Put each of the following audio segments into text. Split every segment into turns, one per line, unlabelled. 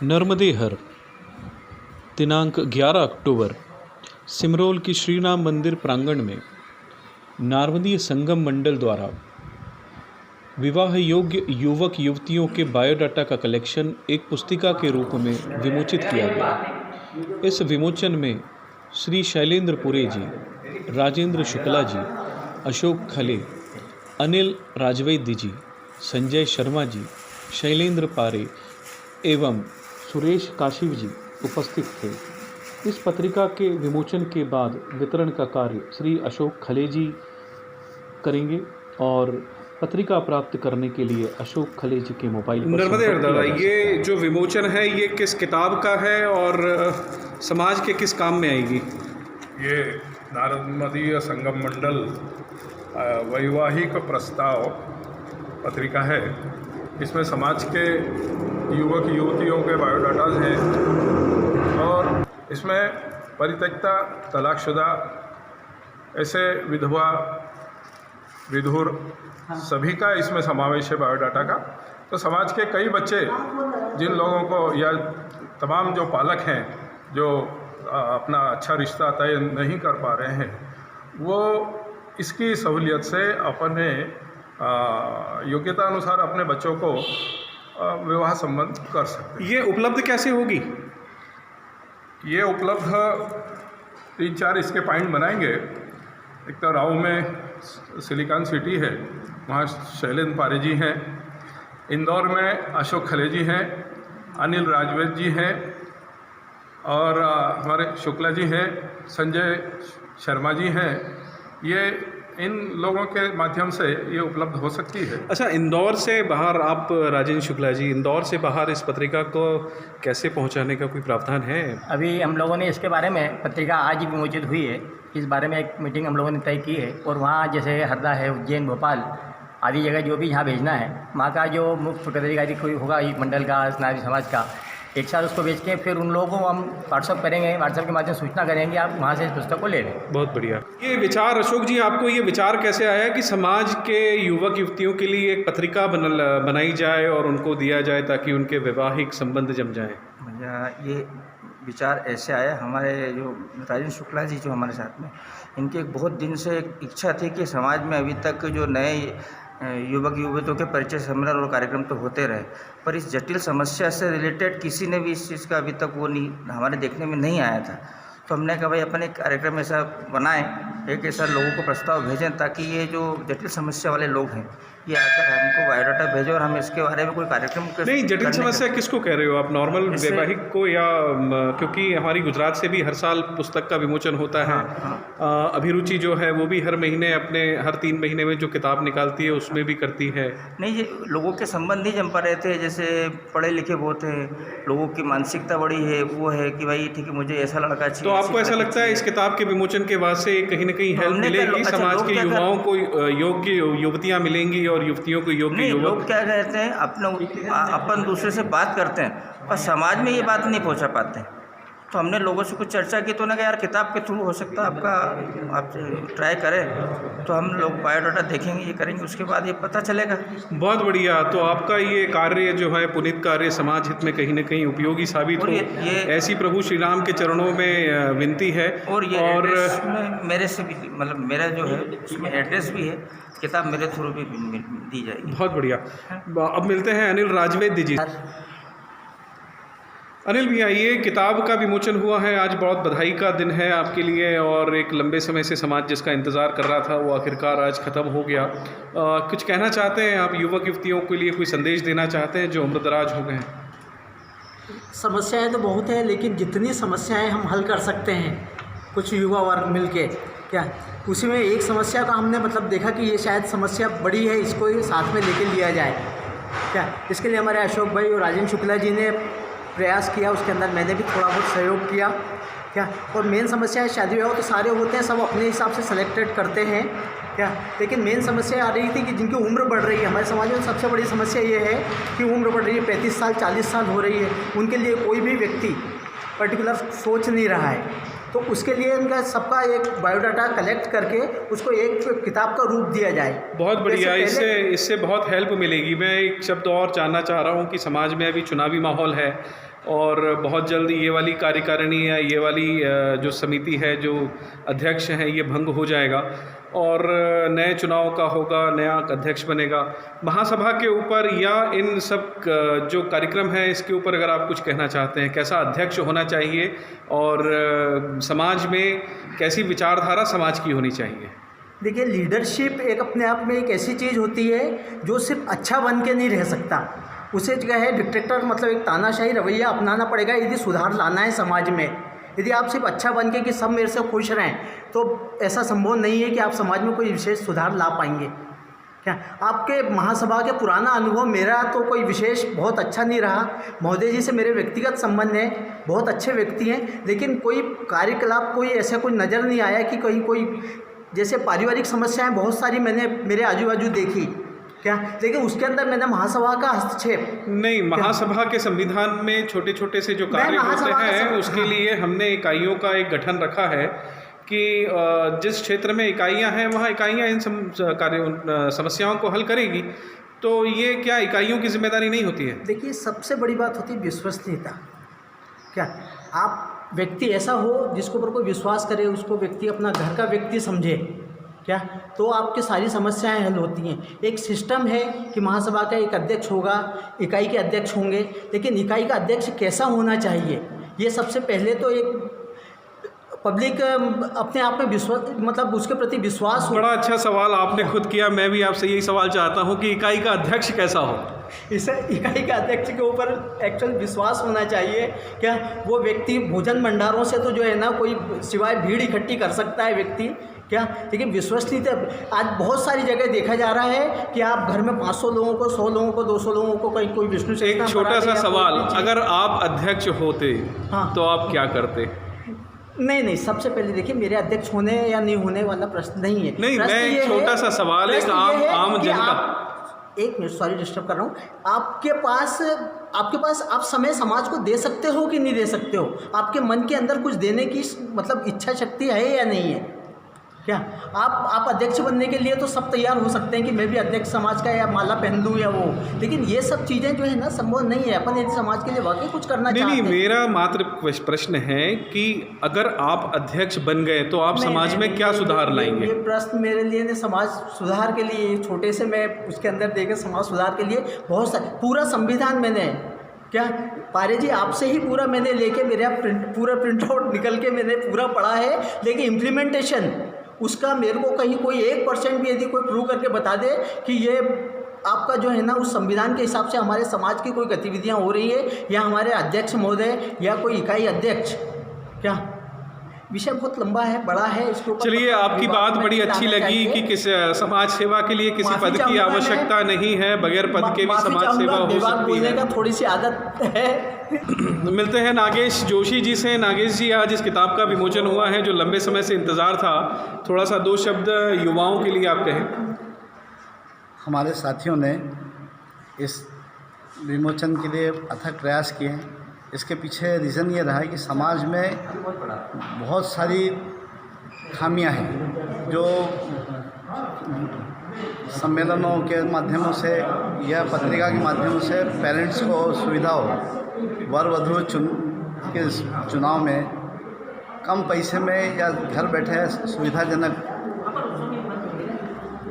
नर्मदेहर दिनांक 11 अक्टूबर सिमरोल की श्रीराम मंदिर प्रांगण में नारवंदीय संगम मंडल द्वारा विवाह योग्य युवक युवतियों के बायोडाटा का कलेक्शन एक पुस्तिका के रूप में विमोचित किया गया। इस विमोचन में श्री शैलेंद्र जी, राजेंद्र शुक्ला जी, अशोक खले, अनिल राजवैद्य जी, संजय शर्मा जी, शैलेंद्र पारे एवं सुरेश काशिव जी उपस्थित थे। इस पत्रिका के विमोचन के बाद वितरण का कार्य श्री अशोक खले जी करेंगे और पत्रिका प्राप्त करने के लिए अशोक खले जी के मोबाइल पर
नर्मदेहर दादा, ये जो विमोचन है ये किस किताब का है और समाज के किस काम में आएगी?
ये नारदीय संगम मंडल वैवाहिक प्रस्ताव पत्रिका है। इसमें समाज के युवक युवतियों के बायोडाटाज हैं और इसमें परित्यक्ता, तलाकशुदा, ऐसे विधवा, विधुर सभी का इसमें समावेश है बायोडाटा का। तो समाज के कई बच्चे जिन लोगों को या तमाम जो पालक हैं जो अपना अच्छा रिश्ता तय नहीं कर पा रहे हैं, वो इसकी सहूलियत से अपने योग्यता अनुसार अपने बच्चों को विवाह संबंध कर सकते हैं।
ये उपलब्ध कैसे होगी?
ये उपलब्ध 3-4 इसके पॉइंट बनाएंगे। एक तो राव में सिलिकॉन सिटी है, वहाँ शैलेंद्र पारे जी हैं। इंदौर में अशोक खले जी हैं, अनिल राजवैद्य जी हैं और हमारे शुक्ला जी हैं, संजय शर्मा जी हैं। ये इन लोगों के माध्यम से ये उपलब्ध हो सकती है।
अच्छा, इंदौर से बाहर आप राजेंद्र शुक्ला जी, इंदौर से बाहर इस पत्रिका को कैसे पहुंचाने का कोई प्रावधान है?
अभी हम लोगों ने इसके बारे में, पत्रिका आज ही विमोचित हुई है, इस बारे में एक मीटिंग हम लोगों ने तय की है और वहाँ जैसे हरदा है, उज्जैन, भोपाल आदि जगह जो भी यहाँ भेजना है, वहाँ का जो मुख्य पदाधिकारी कोई होगा मंडल का, नारी समाज का, एक साथ उसको भेज के फिर उन लोगों को हम व्हाट्सअप करेंगे, व्हाट्सअप के माध्यम से सूचना करेंगे, आप वहाँ से इस पुस्तक को ले लें।
बहुत बढ़िया। ये विचार, अशोक जी, आपको ये विचार कैसे आया कि समाज के युवक युवतियों के लिए एक पत्रिका बनाई जाए और उनको दिया जाए ताकि उनके वैवाहिक संबंध जम जाए?
भैया, ये विचार ऐसे आया, हमारे जो राजेंद्र शुक्ला जी जो हमारे साथ में, इनकी एक बहुत दिन से एक इच्छा थी कि समाज में अभी तक जो नए युवक युवतियों के परिचय सम्मेलन और कार्यक्रम तो होते रहे, पर इस जटिल समस्या से रिलेटेड किसी ने भी इस चीज़ का अभी तक वो नहीं हमारे देखने में नहीं आया था। तो हमने कहा भाई अपन एक कार्यक्रम ऐसा बनाएं, एक ऐसा लोगों को प्रस्ताव भेजें ताकि ये जो जटिल समस्या वाले लोग हैं ये आकर हमको बायोडाटा भेजें और हम इसके बारे में कोई कार्यक्रम
नहीं। जटिल समस्या किसको कह रहे हो आप? नॉर्मल वैवाहिक को या क्योंकि हमारी गुजरात से भी हर साल पुस्तक का विमोचन होता है।
हाँ।
अभिरुचि जो है वो भी हर महीने अपने हर 3 महीने में जो किताब निकालती है उसमें भी करती है।
नहीं, ये लोगों के संबंध नहीं जम पा रहे थे, जैसे पढ़े लिखे बहुत हैं, लोगों की मानसिकता बड़ी है, वो है कि भाई ठीक है मुझे ऐसा लड़का चाहिए।
तो आपको ऐसा लगता है इस किताब के विमोचन के बाद से कहीं ना कहीं हेल्प मिलेगी, समाज के युवाओं को योग्य युवतियाँ मिलेंगी और युवतियों को योग्य युवक?
लोग क्या कहते हैं, अपन दूसरे से बात करते हैं पर समाज में ये बात नहीं पहुंचा पाते। तो हमने लोगों से कुछ चर्चा की तो ना यार किताब के थ्रू हो सकता है आपका, आप ट्राई करें तो हम लोग बायोडाटा देखेंगे, ये करेंगे, उसके बाद ये पता चलेगा।
बहुत बढ़िया। तो आपका ये कार्य जो है, पुनीत कार्य, समाज हित में कहीं ना कहीं उपयोगी साबित हो, ये ऐसी प्रभु श्री राम के चरणों में विनती है।
और ये एड्रेस में मेरे से भी, मतलब मेरा जो है उसमें एड्रेस भी है, किताब मेरे थ्रू भी दी जाएगी।
बहुत बढ़िया। अब मिलते हैं अनिल राजवैद्य जी। अनिल भैया, ये किताब का विमोचन हुआ है, आज बहुत बधाई का दिन है आपके लिए और एक लंबे समय से समाज जिसका इंतज़ार कर रहा था वो आखिरकार आज ख़त्म हो गया। कुछ कहना चाहते हैं आप युवक युवतियों के लिए, कोई संदेश देना चाहते हैं जो उम्रदराज हो गए हैं?
समस्याएं तो बहुत हैं, लेकिन जितनी समस्याएं हम हल कर सकते हैं कुछ युवा वर्ग मिल के, क्या उसी में एक समस्या का हमने मतलब देखा कि ये शायद समस्या बड़ी है, इसको साथ में लेके लिया जाए क्या। इसके लिए हमारे अशोक भाई और राजेंद्र शुक्ला जी ने प्रयास किया, उसके अंदर मैंने भी थोड़ा बहुत सहयोग किया क्या। और मेन समस्या है, शादी विवाह तो सारे होते हैं, सब अपने हिसाब से सेलेक्टेड करते हैं क्या, लेकिन मेन समस्या आ रही थी कि जिनकी उम्र बढ़ रही है, हमारे समाज में सबसे बड़ी समस्या ये है कि उम्र बढ़ रही है, 35 साल 40 साल हो रही है, उनके लिए कोई भी व्यक्ति पर्टिकुलर सोच नहीं रहा है। तो उसके लिए इनका सबका एक बायोडाटा कलेक्ट करके उसको एक किताब का रूप दिया जाए।
बहुत बढ़िया, इससे बहुत हेल्प मिलेगी। मैं एक शब्द और जानना चाह रहा हूँ कि समाज में अभी चुनावी माहौल है, और बहुत जल्द ये वाली कार्यकारिणी या ये वाली जो समिति है, जो अध्यक्ष हैं, ये भंग हो जाएगा और नए चुनाव का होगा, नया अध्यक्ष बनेगा। महासभा के ऊपर या इन सब जो कार्यक्रम है इसके ऊपर अगर आप कुछ कहना चाहते हैं, कैसा अध्यक्ष होना चाहिए और समाज में कैसी विचारधारा समाज की होनी चाहिए?
देखिए, लीडरशिप एक अपने आप में एक ऐसी चीज़ होती है जो सिर्फ अच्छा बन के नहीं रह सकता। उसे क्या है, डिक्टेटर मतलब एक तानाशाही रवैया अपनाना पड़ेगा यदि सुधार लाना है समाज में। यदि आप सिर्फ अच्छा बन के कि सब मेरे से खुश रहें तो ऐसा संभव नहीं है कि आप समाज में कोई विशेष सुधार ला पाएंगे। क्या आपके महासभा के पुराना अनुभव, मेरा तो कोई विशेष बहुत अच्छा नहीं रहा। महोदय जी से मेरे व्यक्तिगत संबंध है, बहुत अच्छे व्यक्ति हैं, लेकिन कोई कार्यकलाप कोई ऐसा कोई नज़र नहीं आया कि कहीं कोई जैसे पारिवारिक समस्याएं बहुत सारी मैंने मेरे आजू बाजू देखी क्या, लेकिन उसके अंदर मैंने महासभा का हस्तक्षेप
नहीं। महासभा के संविधान में छोटे छोटे से जो कार्य होते हैं उसके लिए हमने इकाइयों का एक गठन रखा है कि जिस क्षेत्र में इकाइयां हैं वहाँ इकाइयां इन समस्याओं को हल करेगी। तो ये क्या इकाइयों की जिम्मेदारी नहीं होती है?
देखिए, सबसे बड़ी बात होती है विश्वसनीयता। क्या आप व्यक्ति ऐसा हो जिसके ऊपर कोई विश्वास करे, उसको व्यक्ति अपना घर का व्यक्ति समझे क्या, तो आपकी सारी समस्याएं हल होती हैं। एक सिस्टम है कि महासभा का एक अध्यक्ष होगा, इकाई के अध्यक्ष होंगे, लेकिन इकाई का अध्यक्ष कैसा होना चाहिए ये सबसे पहले तो एक पब्लिक अपने आप में विश्वास मतलब उसके प्रति विश्वास हो।
बड़ा अच्छा सवाल आपने खुद किया। मैं भी आपसे यही सवाल चाहता हूँ कि इकाई का अध्यक्ष कैसा हो।
इसे इकाई के अध्यक्ष के ऊपर एक्चुअल विश्वास होना चाहिए। क्या वो व्यक्ति भोजन भंडारों से तो जो है ना कोई सिवाय भीड़ इकट्ठी कर सकता है व्यक्ति क्या, लेकिन विश्वसनीयता आज बहुत सारी जगह देखा जा रहा है कि आप घर में 500 लोगों को, 100 लोगों को, 200 लोगों को कहीं कोई विष्णु से
एक छोटा सा सवाल, अगर आप अध्यक्ष होते
हाँ,
तो आप क्या करते?
नहीं, सबसे पहले देखिए, मेरे अध्यक्ष होने या नहीं होने वाला प्रश्न नहीं है।
नहीं, मैं एक छोटा सा सवाल एक आम जन का।
एक मिनट, सॉरी डिस्टर्ब कर रहा हूँ। आपके पास आप समय समाज को दे सकते हो कि नहीं दे सकते हो? आपके मन के अंदर कुछ देने की मतलब इच्छा शक्ति है या नहीं है? क्या आप अध्यक्ष बनने के लिए तो सब तैयार हो सकते हैं कि मैं भी अध्यक्ष समाज का या माला पहन लूँ या वो, लेकिन ये सब चीज़ें जो है ना संभव नहीं है। अपन यदि समाज के लिए वाकई कुछ करना चाहते हैं।
नहीं, मेरा मात्र प्रश्न है कि अगर आप अध्यक्ष बन गए तो आप समाज में क्या सुधार लाएंगे?
ये प्रश्न मेरे लिए समाज सुधार के लिए, छोटे से मैं उसके अंदर देकर समाज सुधार के लिए बहुत सारे, पूरा संविधान मैंने क्या पारे जी आपसे ही पूरा मैंने लेके मेरा पूरा प्रिंट आउट निकल के मैंने पूरा पढ़ा है, लेकिन इम्प्लीमेंटेशन उसका मेरे को कहीं कोई 1% भी यदि कोई प्रूव करके बता दे कि ये आपका जो है ना उस संविधान के हिसाब से हमारे समाज की कोई गतिविधियां हो रही है या हमारे अध्यक्ष महोदय या कोई इकाई अध्यक्ष, क्या विषय बहुत लंबा है, बड़ा है, इसके ऊपर
चलिए आपकी बात बड़ी अच्छी लगी कि किस समाज सेवा के लिए किसी पद की आवश्यकता नहीं है, बगैर पद के भी समाज सेवा हो सकती है।
थोड़ी सी आदत है।
मिलते हैं नागेश जोशी जी से। नागेश जी, आज इस किताब का विमोचन हुआ है जो लंबे समय से इंतज़ार था, थोड़ा सा 2 शब्द युवाओं के लिए आप कहें।
हमारे साथियों ने इस विमोचन के लिए अथक प्रयास किए हैं। इसके पीछे रीज़न ये रहा है कि समाज में बहुत सारी खामियां हैं जो सम्मेलनों के माध्यमों से या पत्रिका के माध्यमों से पेरेंट्स को सुविधा हो, वर वधू के चुनाव में कम पैसे में या घर बैठे सुविधाजनक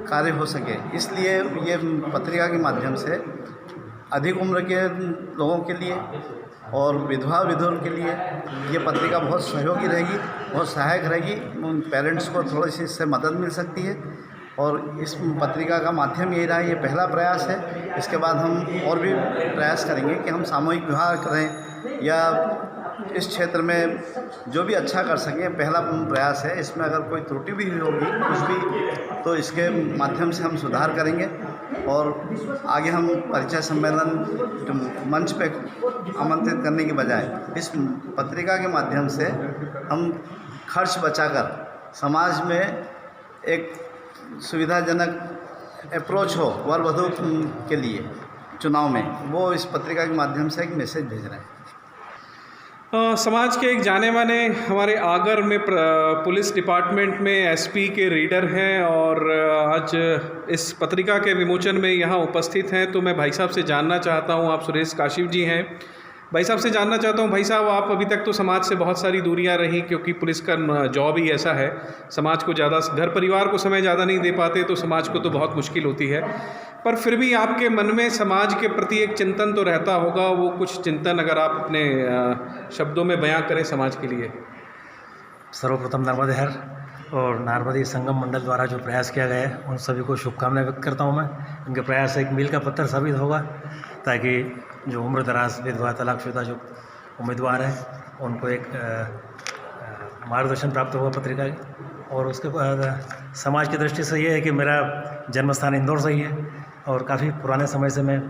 कार्य हो सके, इसलिए ये पत्रिका के माध्यम से अधिक उम्र के लोगों के लिए और विधवा विधुर के लिए ये पत्रिका बहुत सहयोगी रहेगी, बहुत सहायक रहेगी। उन पेरेंट्स को थोड़ी सी इससे मदद मिल सकती है और इस पत्रिका का माध्यम यही रहा, ये पहला प्रयास है। इसके बाद हम और भी प्रयास करेंगे कि हम सामूहिक विवाह करें या इस क्षेत्र में जो भी अच्छा कर सकें, पहला प्रयास है। इसमें अगर कोई त्रुटि भी होगी कुछ भी तो इसके माध्यम से हम सुधार करेंगे और आगे हम परिचय सम्मेलन मंच पे आमंत्रित करने के बजाय इस पत्रिका के माध्यम से हम खर्च बचाकर समाज में एक सुविधाजनक अप्रोच हो वर वधू के लिए चुनाव में, वो इस पत्रिका के माध्यम से एक मैसेज भेज रहे हैं।
समाज के एक जाने माने हमारे आगर में पुलिस डिपार्टमेंट में एसपी के रीडर हैं और आज इस पत्रिका के विमोचन में यहाँ उपस्थित हैं। तो मैं भाई साहब से जानना चाहता हूँ, आप सुरेश काशिप जी हैं, भाई साहब से जानना चाहता हूँ, भाई साहब आप अभी तक तो समाज से बहुत सारी दूरियां रही, क्योंकि पुलिस का जॉब ही ऐसा है, समाज को ज़्यादा, घर परिवार को समय ज़्यादा नहीं दे पाते, तो समाज को तो बहुत मुश्किल होती है। पर फिर भी आपके मन में समाज के प्रति एक चिंतन तो रहता होगा, वो कुछ चिंतन अगर आप अपने शब्दों में बयां करें समाज के लिए।
सर्वप्रथम नर्मदे हर और नारमदी संगम मंडल द्वारा जो प्रयास किया गया है उन सभी को शुभकामनाएं व्यक्त करता हूं मैं। उनके प्रयास एक मील का पत्थर साबित होगा, ताकि जो उम्र दराज विधवा तलाकशुदा जो उम्मीदवार हैं उनको एक मार्गदर्शन प्राप्त होगा पत्रिका की। और उसके बाद समाज की दृष्टि से ये है कि मेरा जन्म स्थान इंदौर से ही है और काफ़ी पुराने समय से मैं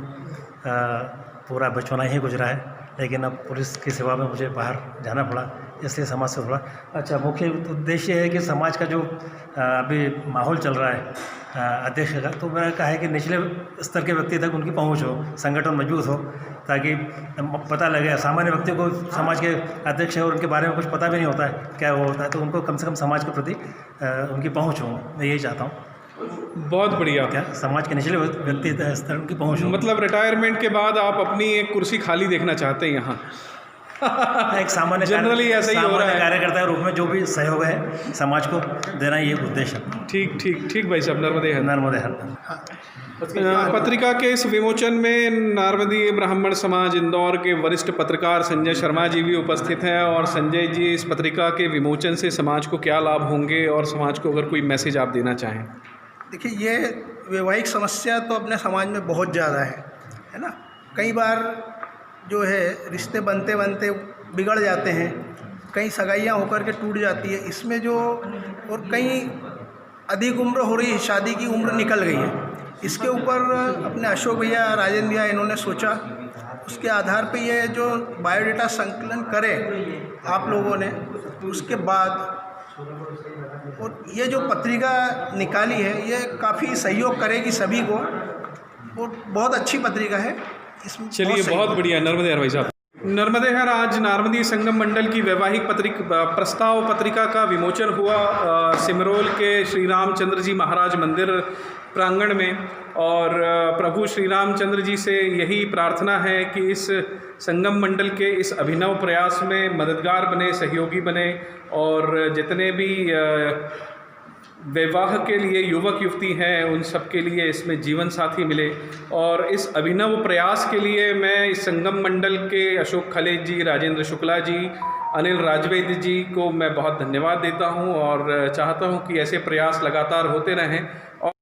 पूरा बचपना ही गुजरा है, लेकिन अब पुलिस की सेवा में मुझे बाहर जाना पड़ा, इसलिए समाज से थोड़ा अच्छा मुख्य उद्देश्य है कि समाज का जो अभी माहौल चल रहा है अध्यक्ष का, तो मैंने कहा है कि निचले स्तर के व्यक्ति तक उनकी पहुंच हो, संगठन मजबूत हो, ताकि पता लगे। सामान्य व्यक्ति को समाज के अध्यक्ष है और उनके बारे में कुछ पता भी नहीं होता है क्या वो होता है, तो उनको कम से कम समाज के प्रति उनकी पहुँच हो, मैं यही चाहता हूँ।
बहुत बढ़िया।
क्या समाज के निचले व्यक्ति स्तर उनकी पहुँच हो,
मतलब रिटायरमेंट के बाद आप अपनी एक कुर्सी खाली देखना चाहते हैं यहाँ।
एक सामान्य
जनरली ऐसा ही हो रहा है,
कार्यकर्ता के रूप में जो भी सहयोग है समाज को देना, ये उद्देश्य है।
ठीक ठीक ठीक भाई साहब, नर्मदे हर।
नर्मदे हर।
पत्रिका के इस विमोचन में नारमदीय ब्राह्मण समाज इंदौर के वरिष्ठ पत्रकार संजय शर्मा जी भी उपस्थित हैं। और संजय जी, इस पत्रिका के विमोचन से समाज को क्या लाभ होंगे और समाज को अगर कोई मैसेज आप देना चाहें?
देखिए, ये वैवाहिक समस्या तो अपने समाज में बहुत ज़्यादा है ना। कई बार जो है रिश्ते बनते बनते बिगड़ जाते हैं, कई सगाइयाँ होकर के टूट जाती है, इसमें जो और कई अधिक उम्र हो रही है, शादी की उम्र निकल गई है। इसके ऊपर अपने अशोक भैया, राजेंद्र भैया इन्होंने सोचा, उसके आधार पे ये जो बायोडाटा संकलन करे आप लोगों ने, उसके बाद और ये जो पत्रिका निकाली है ये काफ़ी सहयोग करेगी सभी को और बहुत अच्छी पत्रिका है। इसमें
चलिए, बहुत बढ़िया। नर्मदे हर भाई साहब। नर्मदे हर, आज नारमदी संगम मंडल की वैवाहिक प्रस्ताव पत्रिका का विमोचन हुआ सिमरोल के श्री रामचंद्र जी महाराज मंदिर प्रांगण में। और प्रभु श्री रामचंद्र जी से यही प्रार्थना है कि इस संगम मंडल के इस अभिनव प्रयास में मददगार बने, सहयोगी बने, और जितने भी विवाह के लिए युवक युवती हैं उन सब के लिए इसमें जीवन साथी मिले। और इस अभिनव प्रयास के लिए मैं इस संगम मंडल के अशोक खलेज जी, राजेंद्र शुक्ला जी, अनिल राजवैद्य जी को मैं बहुत धन्यवाद देता हूं और चाहता हूं कि ऐसे प्रयास लगातार होते रहें। और